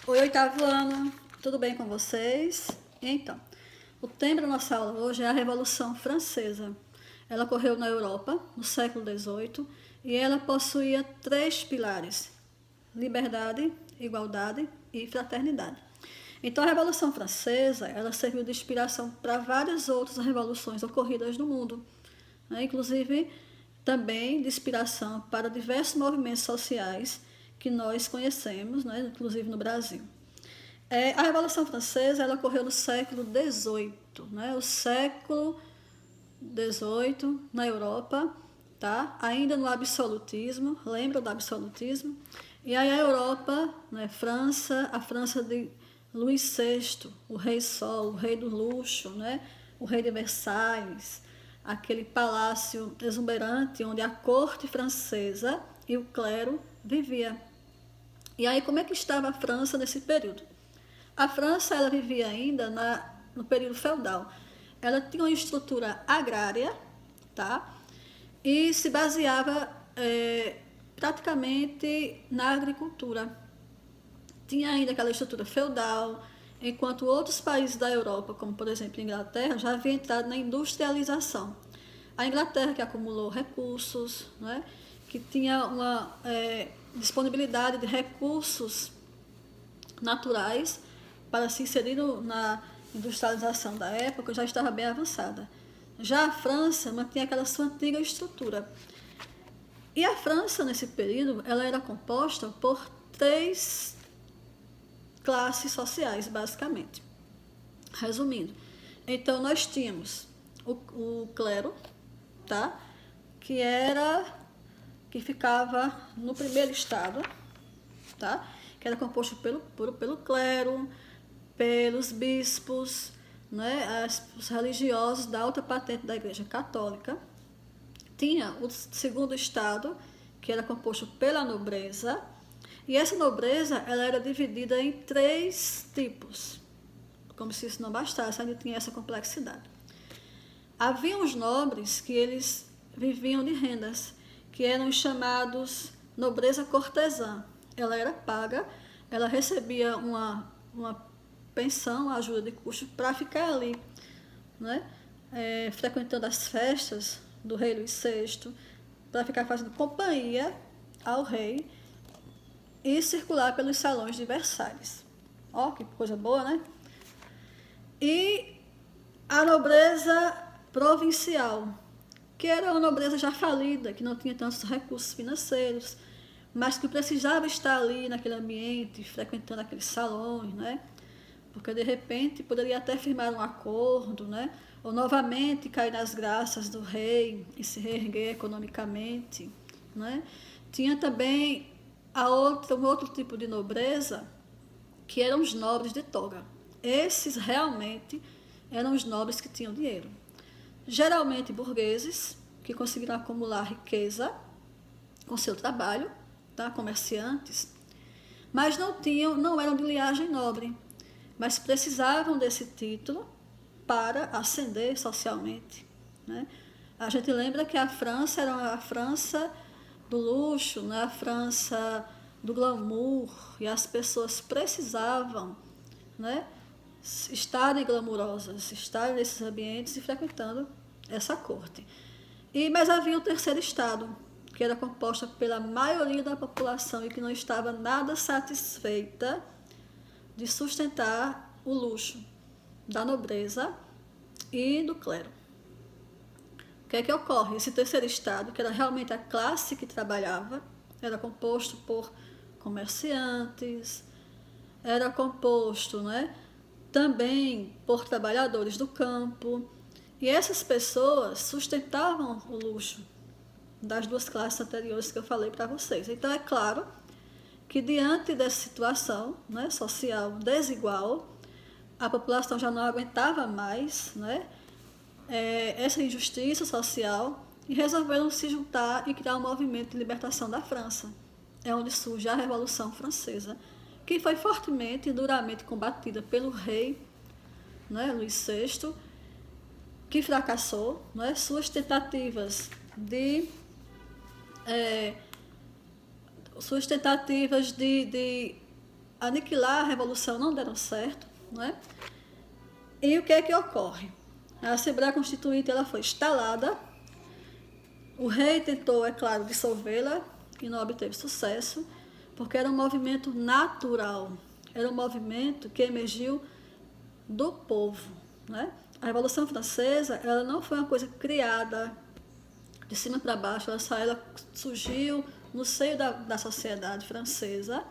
Oi, oitavo ano, tudo bem com vocês? Então, o tema da nossa aula hoje é a Revolução Francesa. Ela ocorreu na Europa, no século XVIII, e ela possuía três pilares: liberdade, igualdade e fraternidade. Então, a Revolução Francesa, ela serviu de inspiração para várias outras revoluções ocorridas no mundo, né? Inclusive também de inspiração para diversos movimentos sociais que nós conhecemos, né? Inclusive no Brasil. A Revolução Francesa ela ocorreu no século XVIII, né? O século XVIII na Europa, tá? Ainda no absolutismo, lembra do absolutismo? E aí a Europa, né? A França de Luís VI, o rei Sol, o rei do luxo, né? O rei de Versalhes, aquele palácio exuberante onde a corte francesa e o clero vivia. E aí como é que estava a França nesse período? A França ela vivia ainda no período feudal. Ela tinha uma estrutura agrária, tá? E se baseava praticamente na agricultura. Tinha ainda aquela estrutura feudal, enquanto outros países da Europa, como por exemplo a Inglaterra, já havia entrado na industrialização. A Inglaterra que acumulou recursos, né? Que tinha uma disponibilidade de recursos naturais para se inserir na industrialização da época, já estava bem avançada. Já a França mantinha aquela sua antiga estrutura. E a França, nesse período, ela era composta por três classes sociais, basicamente. Resumindo, então nós tínhamos o clero, tá? Que ficava no primeiro estado, tá? Que era composto pelo clero, pelos bispos, né? Os religiosos da alta patente da Igreja Católica. Tinha o segundo estado, que era composto pela nobreza, e essa nobreza ela era dividida em três tipos, como se isso não bastasse, ainda tinha essa complexidade. Havia os nobres que eles viviam de rendas, que eram chamados nobreza cortesã. Ela era paga, ela recebia uma pensão, ajuda de custo para ficar ali, né? Frequentando as festas do rei Luís VI, para ficar fazendo companhia ao rei e circular pelos salões de Versalhes. Ó, que coisa boa, né? E a nobreza provincial, que era uma nobreza já falida, que não tinha tantos recursos financeiros, mas que precisava estar ali naquele ambiente, frequentando aqueles salões, né? Porque de repente poderia até firmar um acordo, né? Ou novamente cair nas graças do rei e se reerguer economicamente, né? Tinha também um outro tipo de nobreza, que eram os nobres de toga. Esses realmente eram os nobres que tinham dinheiro. Geralmente burgueses, que conseguiram acumular riqueza com seu trabalho, tá? Comerciantes, mas não eram de linhagem nobre, mas precisavam desse título para ascender socialmente, né? A gente lembra que a França era a França do luxo, né? A França do glamour, e as pessoas precisavam, né? Estarem glamourosas, estarem nesses ambientes e frequentando essa corte. Mas havia o terceiro estado, que era composta pela maioria da população e que não estava nada satisfeita de sustentar o luxo da nobreza e do clero. O que é que ocorre? Esse terceiro estado, que era realmente a classe que trabalhava, era composto por comerciantes, era composto, né, também por trabalhadores do campo, e essas pessoas sustentavam o luxo das duas classes anteriores que eu falei para vocês. Então é claro que diante dessa situação, né, social desigual, a população já não aguentava mais, né, essa injustiça social, e resolveram se juntar e criar um movimento de libertação da França. É onde surge a Revolução Francesa, que foi fortemente e duramente combatida pelo rei, né, Luís VI, que fracassou, né, suas tentativas de aniquilar a revolução não deram certo, né? E o que é que ocorre? A Assembleia Constituinte ela foi instalada, o rei tentou, é claro, dissolvê-la e não obteve sucesso, porque era um movimento natural, era um movimento que emergiu do povo, né? A Revolução Francesa ela não foi uma coisa criada de cima para baixo, ela surgiu no seio da sociedade francesa,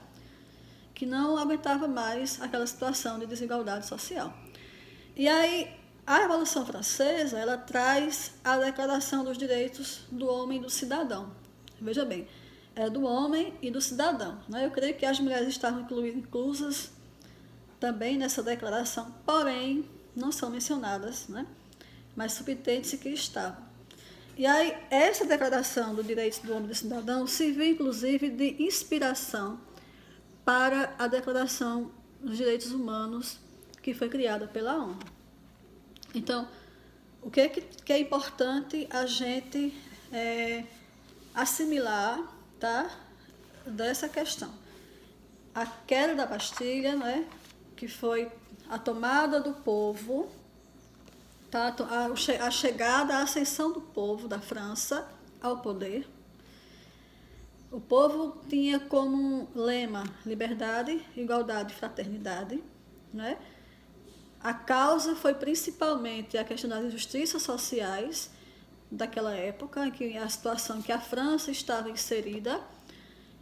que não aguentava mais aquela situação de desigualdade social. E aí, a Revolução Francesa, ela traz a Declaração dos Direitos do Homem e do Cidadão. Veja bem, é do homem e do cidadão, né? Eu creio que as mulheres estavam inclusas também nessa declaração, porém, não são mencionadas, né? Mas subentende-se que estavam. E aí, essa Declaração dos Direitos do Homem e do Cidadão serviu, inclusive, de inspiração para a Declaração dos Direitos Humanos, que foi criada pela ONU. Então, o que é importante a gente assimilar, tá, dessa questão? A queda da Bastilha, né, que foi a tomada do povo, tá, a chegada, a ascensão do povo da França ao poder. O povo tinha como lema liberdade, igualdade e fraternidade, né? A causa foi principalmente a questão das injustiças sociais daquela época, que a situação em que a França estava inserida,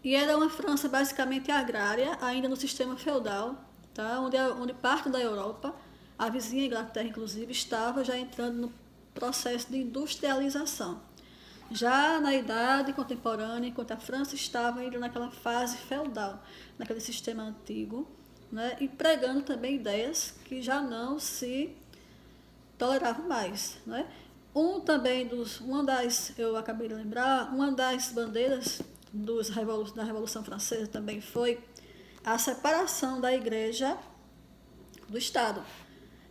e era uma França basicamente agrária, ainda no sistema feudal, tá? onde parte da Europa, a vizinha Inglaterra inclusive, estava já entrando no processo de industrialização. Já na idade contemporânea, enquanto a França estava ainda naquela fase feudal, naquele sistema antigo, né, e pregando também ideias que já não se toleravam mais, né? Eu acabei de lembrar, uma das bandeiras da Revolução Francesa também foi a separação da Igreja do Estado.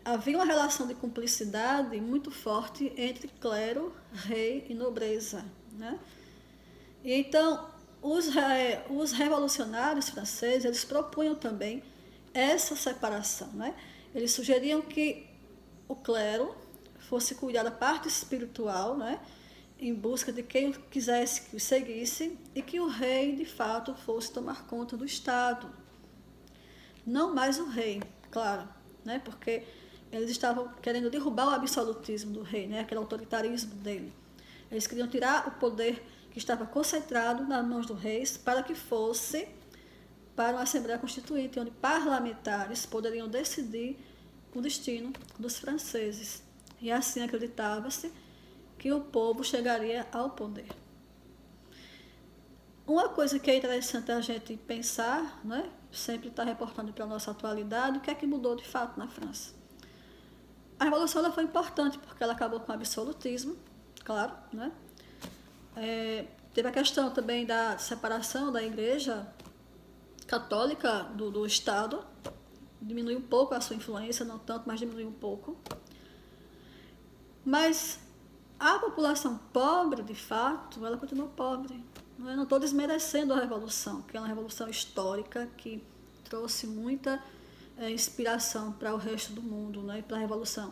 Havia uma relação de cumplicidade muito forte entre clero, rei e nobreza, né? E então, os revolucionários franceses, eles propunham também essa separação, né? Eles sugeriam que o clero fosse cuidar da parte espiritual, né, em busca de quem quisesse que o seguisse, e que o rei, de fato, fosse tomar conta do Estado. Não mais o rei, claro, né, porque eles estavam querendo derrubar o absolutismo do rei, né, aquele autoritarismo dele. Eles queriam tirar o poder que estava concentrado nas mãos do rei para que fosse para uma Assembleia Constituinte, onde parlamentares poderiam decidir o destino dos franceses. E assim acreditava-se que o povo chegaria ao poder. Uma coisa que é interessante a gente pensar, né, sempre está reportando para a nossa atualidade, o que é que mudou de fato na França. A Revolução ela foi importante porque ela acabou com o absolutismo, claro, né? Teve a questão também da separação da Igreja Católica do Estado, diminuiu um pouco a sua influência, não tanto, mas diminuiu um pouco. Mas a população pobre, de fato, ela continuou pobre. Eu não estou desmerecendo a Revolução, que é uma revolução histórica que trouxe muita inspiração para o resto do mundo, né? Para a Revolução,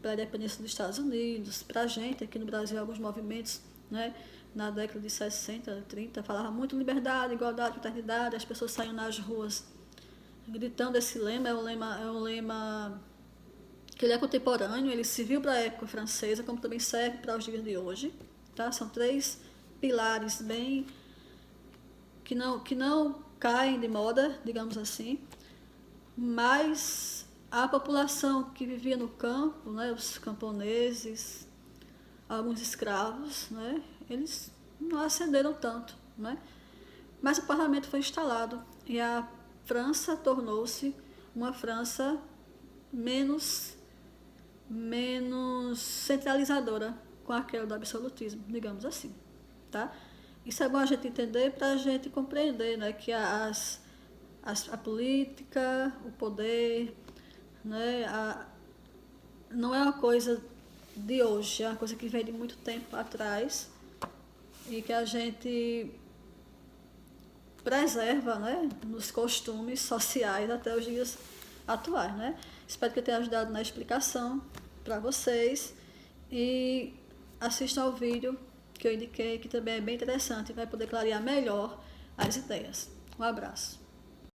para a independência dos Estados Unidos, para a gente aqui no Brasil, alguns movimentos, né? Na década de 60, 30, falava muito liberdade, igualdade, fraternidade, as pessoas saíam nas ruas gritando esse lema. É um lema que ele é contemporâneo, ele serviu para a época francesa, como também serve para os dias de hoje, tá? São 3 pilares bem que não caem de moda, digamos assim, mas a população que vivia no campo, né, os camponeses, alguns escravos, né, eles não ascenderam tanto, né? Mas o parlamento foi instalado e a França tornou-se uma França menos centralizadora com aquela do absolutismo, digamos assim, tá? Isso é bom a gente entender para a gente compreender, né, que a política, o poder, né, não é uma coisa de hoje, é uma coisa que vem de muito tempo atrás e que a gente preserva, né, nos costumes sociais até os dias atuais, né? Espero que eu tenha ajudado na explicação para vocês e assistam ao vídeo que eu indiquei, que também é bem interessante e vai poder clarear melhor as ideias. Um abraço.